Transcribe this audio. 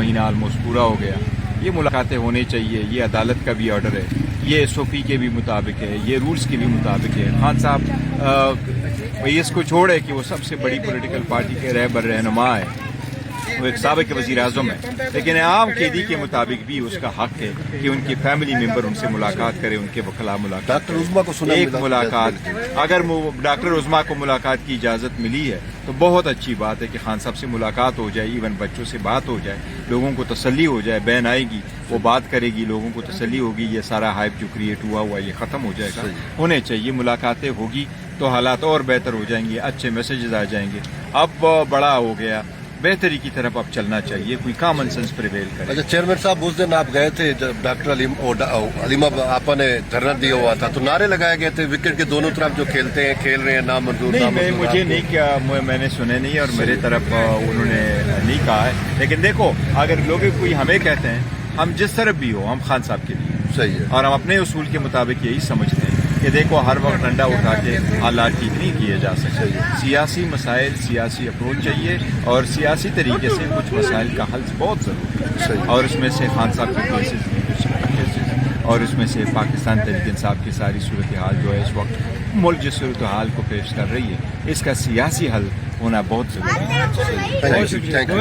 महीना ऑलमोस्ट पूरा हो गया। ये मुलाकातें होने चाहिए, ये अदालत का भी ऑर्डर है, ये SOP के भी मुताबिक है, ये रूल्स के भी मुताबिक है। खान साहब इसको छोड़े कि वो सबसे बड़ी पॉलिटिकल पार्टी के रहनुमा है, वो एक साबिक वज़ीर आज़म है, लेकिन आम कैदी के मुताबिक भी उसका हक है कि उनकी फैमिली मेंबर उनसे मुलाकात करे, उनके वकला मुलाकात। डॉक्टर उज़्मा को सुना एक मुलाकात, अगर डॉक्टर उज़्मा को मुलाकात की इजाज़त मिली है तो बहुत अच्छी बात है कि खान साहब से मुलाकात हो जाए, इवन बच्चों से बात हो जाए, लोगों को तसल्ली हो जाए। बहन आएगी, वो बात करेगी, लोगों को तसल्ली होगी, ये सारा हाइप जो क्रिएट हुआ ये ख़त्म हो जाएगा। होने चाहिए, मुलाकातें होगी तो हालात और बेहतर हो जाएंगे, अच्छे मैसेजेस आ जाएंगे। अब बड़ा हो गया, बेहतरी की तरफ अब चलना चाहिए, कोई कॉमन सेंस प्रिवेल करे। अच्छा चेयरमैन साहब, उस दिन आप गए थे जब डॉक्टर अलीमा आपा ने धरना दिया हुआ था, तो नारे लगाए गए थे विकेट के दोनों तरफ जो खेलते हैं, खेल रहे हैं, नामंजूर। नहीं, मुझे नहीं किया, मैंने सुने नहीं और मेरे तरफ उन्होंने नहीं कहा है। लेकिन देखो, अगर लोग कोई हमें कहते हैं, हम जिस तरफ भी हो, हम खान साहब के लिए सही है, और हम अपने उसूल के मुताबिक यही समझते हैं कि देखो, हर वक्त डंडा उठा के हालात ठीक नहीं किए जा सकते। सियासी मसाइल, सियासी अप्रोच चाहिए और सियासी तरीके से कुछ मसाइल का हल बहुत ज़रूरी है। और उसमें से खान साहब के केसेस केसेस और उसमें से पाकिस्तान तहरीक इंसाफ की सारी सूरत हाल जो है इस वक्त मुल्क जिस सूरत हाल को पेश कर रही है, इसका सियासी हल होना बहुत ज़रूरी है। Thank you.